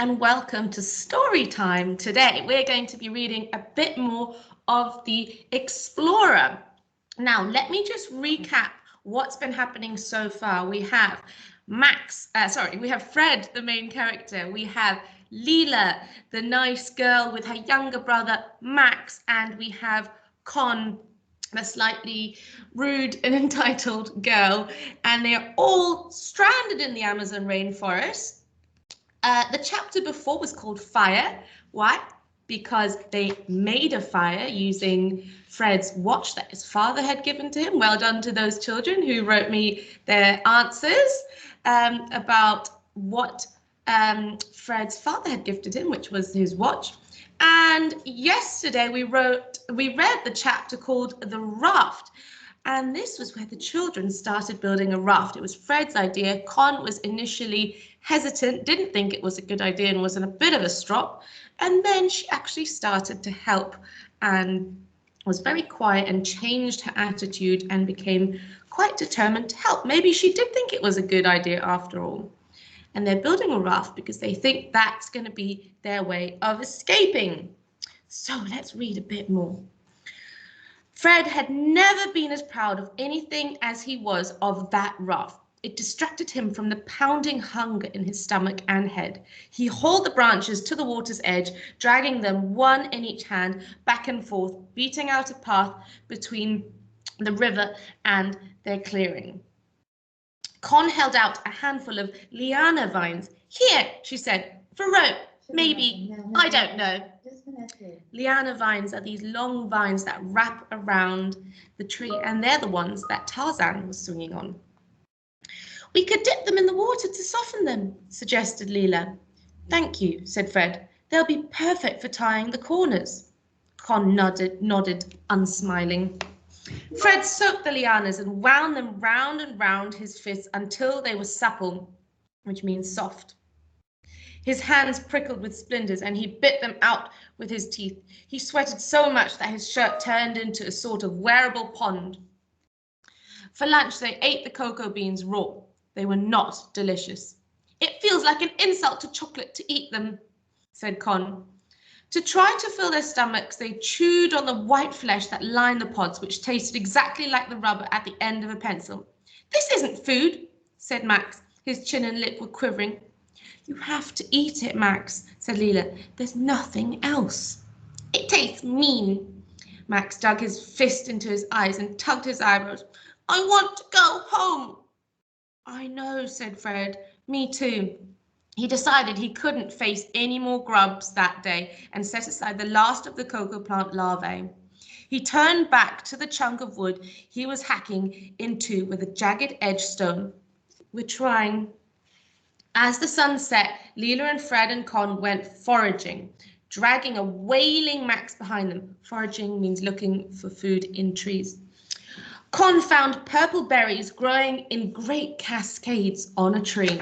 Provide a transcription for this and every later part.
and welcome to Story Time. Today we're going to be reading a bit more of The Explorer. Now let me just recap what's been happening so far. We have we have Fred, the main character. We have Leela, the nice girl with her younger brother Max, and we have Con, a slightly rude and entitled girl, and they're all stranded in the Amazon rainforest. The chapter before was called Fire. Why? Because they made a fire using Fred's watch that his father had given to him. Well done to those children who wrote me their answers about what Fred's father had gifted him, which was his watch. And yesterday we read the chapter called The Raft. And this was where the children started building a raft. It was Fred's idea. Con was initially hesitant, didn't think it was a good idea and was in a bit of a strop. And then she actually started to help and was very quiet and changed her attitude and became quite determined to help. Maybe she did think it was a good idea after all. And they're building a raft because they think that's going to be their way of escaping. So let's read a bit more. Fred had never been as proud of anything as he was of that raft. It distracted him from the pounding hunger in his stomach and head. He hauled the branches to the water's edge, dragging them one in each hand, back and forth, beating out a path between the river and their clearing. Con held out a handful of liana vines. Here, she said, for rope. Maybe, I don't know. Liana vines are these long vines that wrap around the tree, and they're the ones that Tarzan was swinging on. We could dip them in the water to soften them, suggested Leela. Thank you, said Fred. They'll be perfect for tying the corners. Con nodded, unsmiling. Fred soaked the lianas and wound them round and round his fists until they were supple, which means soft. His hands prickled with splinters and he bit them out with his teeth. He sweated so much that his shirt turned into a sort of wearable pond. For lunch, they ate the cocoa beans raw. They were not delicious. It feels like an insult to chocolate to eat them, said Con. To try to fill their stomachs, they chewed on the white flesh that lined the pods, which tasted exactly like the rubber at the end of a pencil. This isn't food, said Max. His chin and lip were quivering. You have to eat it, Max, said Leela. There's nothing else. It tastes mean. Max dug his fist into his eyes and tugged his eyebrows. I want to go home. I know, said Fred. Me too. He decided he couldn't face any more grubs that day and set aside the last of the cocoa plant larvae. He turned back to the chunk of wood he was hacking into with a jagged edge stone. We're trying. As the sun set, Leela and Fred and Con went foraging, dragging a wailing Max behind them. Foraging means looking for food in trees. Con found purple berries growing in great cascades on a tree.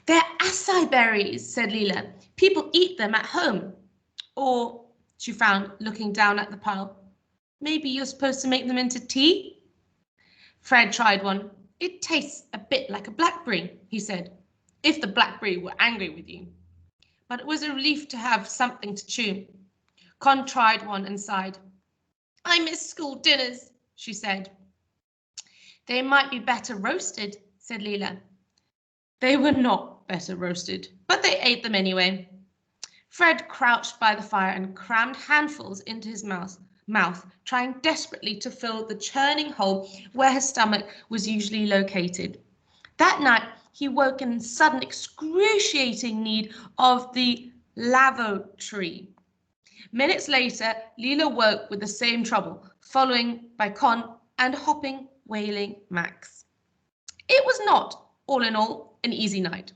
They're acai berries, said Leela. People eat them at home. Or, she found, looking down at the pile, maybe you're supposed to make them into tea? Fred tried one. It tastes a bit like a blackberry, he said, if the blackberry were angry with you. But it was a relief to have something to chew. Con tried one and sighed. I miss school dinners, she said. They might be better roasted, said Leela. They were not better roasted, but they ate them anyway. Fred crouched by the fire and crammed handfuls into his mouth, trying desperately to fill the churning hole where his stomach was usually located. That night, he woke in sudden excruciating need of the lavatory. Minutes later, Leela woke with the same trouble, following by Con and hopping, wailing Max. It was not, all in all, an easy night.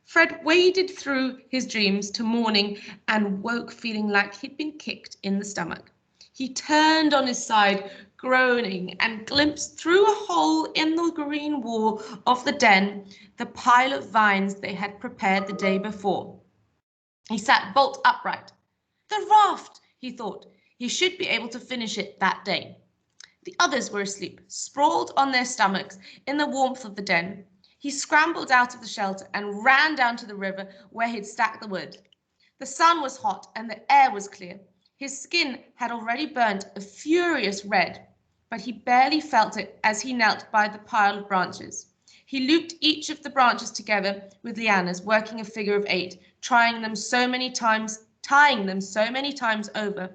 Fred waded through his dreams to morning and woke feeling like he'd been kicked in the stomach. He turned on his side, groaning, and glimpsed through a hole in the green wall of the den the pile of vines they had prepared the day before. He sat bolt upright. The raft, he thought. He should be able to finish it that day. The others were asleep, sprawled on their stomachs in the warmth of the den. He scrambled out of the shelter and ran down to the river where he'd stacked the wood. The sun was hot and the air was clear. His skin had already burnt a furious red, but he barely felt it as he knelt by the pile of branches. He looped each of the branches together with lianas, working a figure of 8, tying them so many times over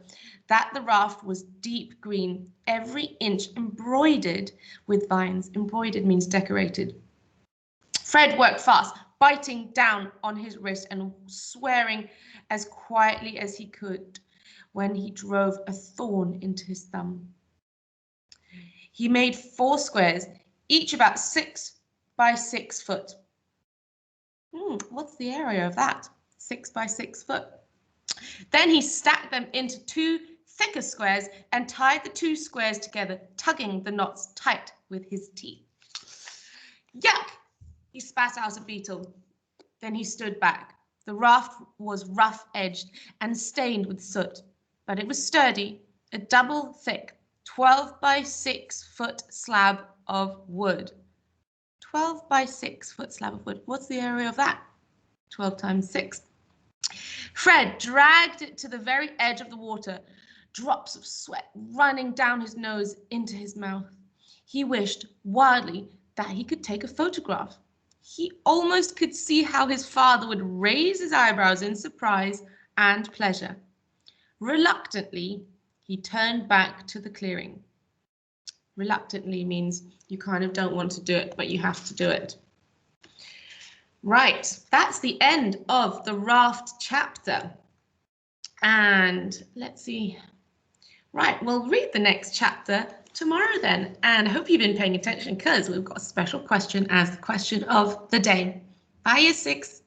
that the raft was deep green, every inch embroidered with vines. Embroidered means decorated. Fred worked fast, biting down on his wrist and swearing as quietly as he could when he drove a thorn into his thumb. He made 4 squares, each about 6 by 6 foot. What's the area of that? 6 by 6 foot. Then he stacked them into 2 thicker squares and tied the 2 squares together, tugging the knots tight with his teeth. Yuck! He spat out a beetle. Then he stood back. The raft was rough-edged and stained with soot, but it was sturdy, a double thick, 12 by 6 foot slab of wood. 12 by 6 foot slab of wood. What's the area of that? 12 times 6. Fred dragged it to the very edge of the water, drops of sweat running down his nose into his mouth. He wished wildly that he could take a photograph. He almost could see how his father would raise his eyebrows in surprise and pleasure. Reluctantly, he turned back to the clearing. Reluctantly means you kind of don't want to do it, but you have to do it. Right, that's the end of the raft chapter. And let's see. Right, we'll read the next chapter tomorrow then. And I hope you've been paying attention because we've got a special question as the question of the day. Bye, Year 6.